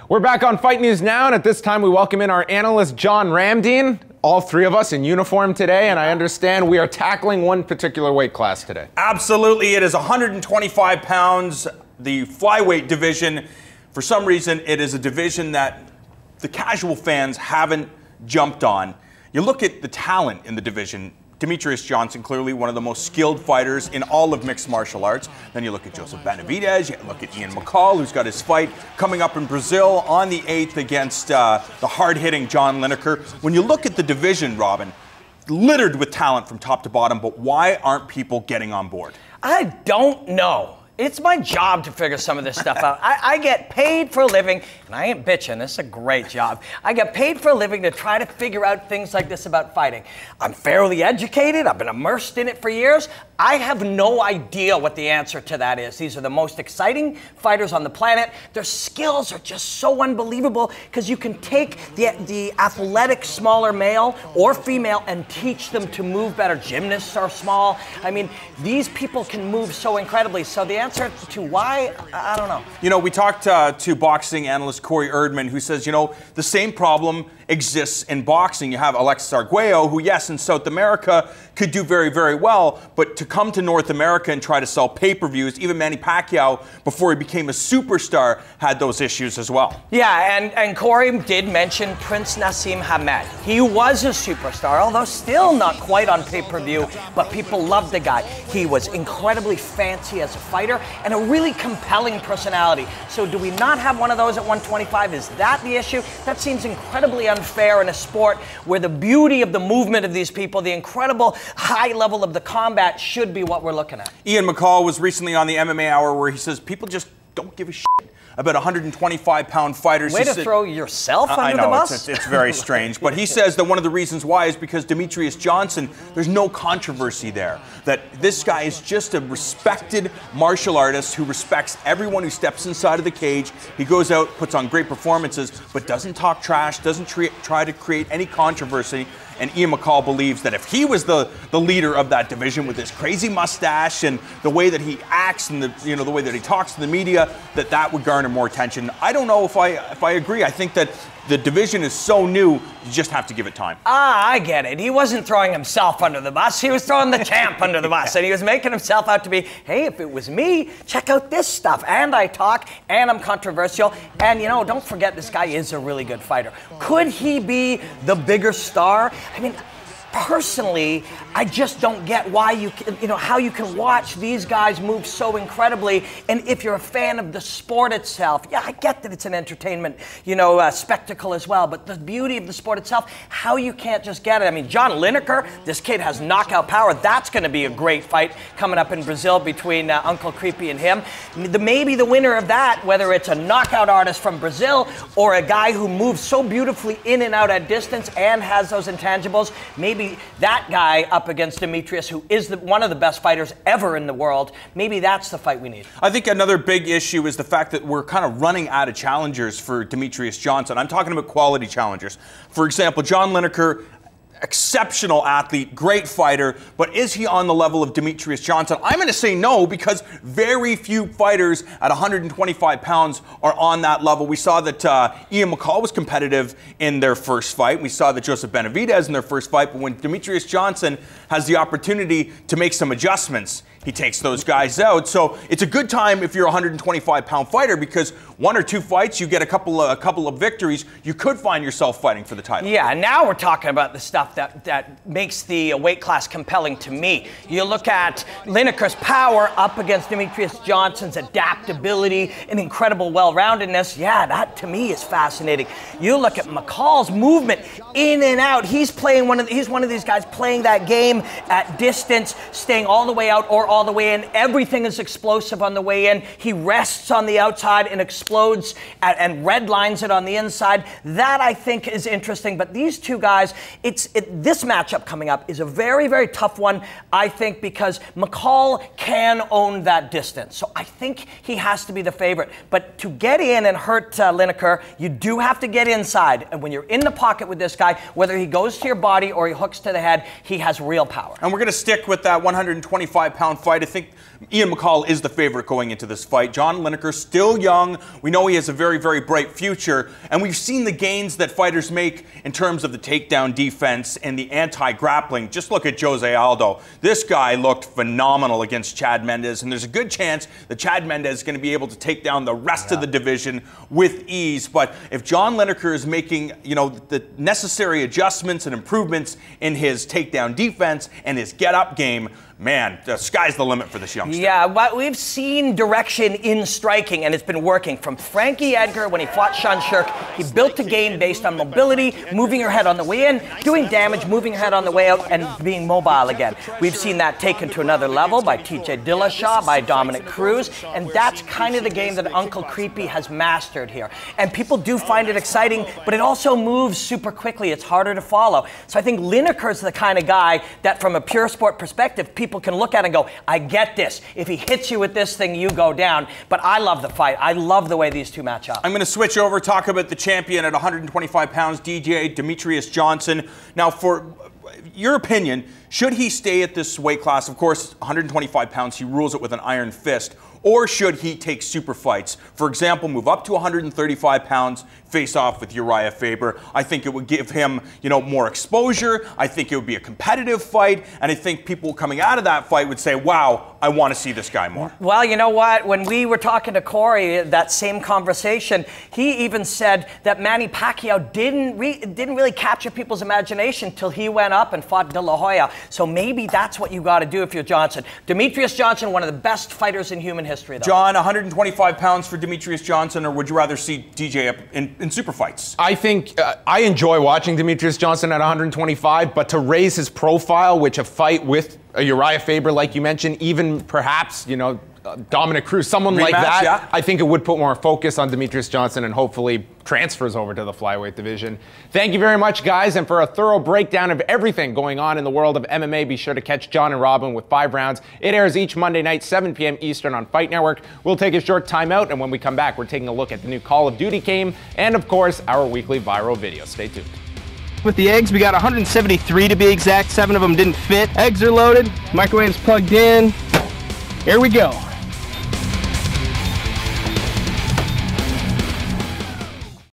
We're back on Fight News Now, and at this time we welcome in our analyst, John Ramdeen. All three of us in uniform today, and I understand we are tackling one particular weight class today. Absolutely. It is 125 pounds, the flyweight division. For some reason, it is a division that the casual fans haven't jumped on. You look at the talent in the division. Demetrious Johnson, clearly one of the most skilled fighters in all of mixed martial arts. Then you look at Joseph Benavidez, you look at Ian McCall, who's got his fight coming up in Brazil on the 8th against the hard-hitting John Lineker. When you look at the division, Robin, littered with talent from top to bottom, but why aren't people getting on board? I don't know. It's my job to figure some of this stuff out. I get paid for a living, and I ain't bitching, this is a great job. I get paid for a living to try to figure out things like this about fighting. I'm fairly educated, I've been immersed in it for years. I have no idea what the answer to that is. These are the most exciting fighters on the planet. Their skills are just so unbelievable because you can take the athletic smaller male or female and teach them to move better. Gymnasts are small. I mean, these people can move so incredibly. So the answer to why, I don't know. You know, we talked to boxing analyst Corey Erdman, who says, you know, the same problem exists in boxing. You have Alexis Arguello, who, yes, in South America could do very, very well, but to come to North America and try to sell pay-per-views, even Manny Pacquiao, before he became a superstar, had those issues as well. Yeah, and Corey did mention Prince Nassim Hamed. He was a superstar, although still not quite on pay-per-view, but people loved the guy. He was incredibly fancy as a fighter and a really compelling personality. So do we not have one of those at 125? Is that the issue? That seems incredibly unfair in a sport where the beauty of the movement of these people, the incredible high level of the combat should be what we're looking at. Ian McCall was recently on the MMA Hour where he says people just don't give a shit about 125-pound fighters. Way to throw yourself under the bus. It's very strange. But he says that one of the reasons why is because Demetrious Johnson, there's no controversy there. That this guy is just a respected martial artist who respects everyone who steps inside of the cage. He goes out, puts on great performances, but doesn't talk trash, doesn't try to create any controversy. And Ian McCall believes that if he was the leader of that division with his crazy mustache and the way that he acts and the way that he talks to the media, that would garner more attention. I don't know if I agree. I think that the division is so new, you just have to give it time. I get it. He wasn't throwing himself under the bus. He was throwing the champ under the bus. And he was making himself out to be, hey, if it was me, check out this stuff. And I talk, and I'm controversial. And, you know, don't forget this guy is a really good fighter. Could he be the bigger star? I mean, personally, I just don't get why how you can watch these guys move so incredibly. And if you're a fan of the sport itself, yeah, I get that it's an entertainment, spectacle as well. But the beauty of the sport itself, how you can't just get it. I mean, John Lineker, this kid has knockout power. That's going to be a great fight coming up in Brazil between Uncle Creepy and him. Maybe the winner of that, whether it's a knockout artist from Brazil or a guy who moves so beautifully in and out at distance and has those intangibles, maybe that guy up against Demetrious, who is one of the best fighters ever in the world, maybe that's the fight we need. I think another big issue is the fact that we're kind of running out of challengers for Demetrious Johnson. I'm talking about quality challengers. For example, John Lineker, exceptional athlete, great fighter, but is he on the level of Demetrious Johnson? I'm going to say no, because very few fighters at 125 pounds are on that level. We saw that Ian McCall was competitive in their first fight. We saw that Joseph Benavidez in their first fight, but when Demetrious Johnson has the opportunity to make some adjustments, he takes those guys out. So it's a good time if you're a 125-pound fighter, because one or two fights, you get a couple of victories, you could find yourself fighting for the title. Yeah, now we're talking about the stuff that makes the weight class compelling to me. You look at Lineker's power up against Demetrious Johnson's adaptability and incredible well-roundedness. Yeah, that to me is fascinating. You look at McCall's movement in and out. He's one of these guys playing that game at distance, staying all the way out or all the way in. Everything is explosive on the way in. He rests on the outside and explodes and red lines it on the inside. That, I think, is interesting. But these two guys, this matchup coming up is a very, very tough one, I think, because McCall can own that distance. So I think he has to be the favorite. But to get in and hurt Lineker, you do have to get inside. And when you're in the pocket with this guy, whether he goes to your body or he hooks to the head, he has real power. And we're going to stick with that 125-pound pound fight. I think Ian McCall is the favorite going into this fight. John Lineker, still young. We know he has a very, very bright future. And we've seen the gains that fighters make in terms of the takedown defense and the anti-grappling. Just look at Jose Aldo. This guy looked phenomenal against Chad Mendes. And there's a good chance that Chad Mendes is going to be able to take down the rest of the division with ease. But if John Lineker is making, the necessary adjustments and improvements in his takedown defense and his get-up game, man, the sky's the limit for this youngster. Yeah, but we've seen direction in striking, and it's been working. From Frankie Edgar when he fought Sean Shirk, he built a game based on mobility, moving your head on the way in, doing damage, moving your head on the way out, and being mobile again. We've seen that taken to another level by TJ Dillashaw, by Dominic Cruz, and that's kind of the game that Uncle Creepy has mastered here. And people do find it exciting, but it also moves super quickly. It's harder to follow. So I think Lineker's the kind of guy that, from a pure sport perspective, people can look at and go, I get this. If he hits you with this thing, you go down. But I love the fight. I love the way these two match up. I'm going to switch over, talk about the champion at 125 pounds, DJ Demetrius Johnson. Now, for your opinion, should he stay at this weight class? Of course, 125 pounds, he rules it with an iron fist. Or should he take super fights? For example, move up to 135 pounds, face off with Uriah Faber. I think it would give him, more exposure. I think it would be a competitive fight. And I think people coming out of that fight would say, wow, I want to see this guy more. Well, you know what? When we were talking to Corey, that same conversation, he even said that Manny Pacquiao didn't really capture people's imagination till he went up and fought De La Hoya. So maybe that's what you got to do if you're Johnson. Demetrius Johnson, one of the best fighters in human history, though. John, 125 pounds for Demetrius Johnson, or would you rather see DJ up in super fights? I think I enjoy watching Demetrius Johnson at 125, but to raise his profile, which a fight with Uriah Faber, like you mentioned, even perhaps, Dominic Cruz, someone Rematch, like that, yeah. I think it would put more focus on Demetrius Johnson and hopefully transfers over to the flyweight division. Thank you very much, guys, and for a thorough breakdown of everything going on in the world of MMA, be sure to catch John and Robin with 5 rounds. It airs each Monday night, 7 p.m. Eastern on Fight Network. We'll take a short timeout, and when we come back, we're taking a look at the new Call of Duty game and, of course, our weekly viral video. Stay tuned. With the eggs, we got 173 to be exact. 7 of them didn't fit. Eggs are loaded. Microwave's plugged in. Here we go.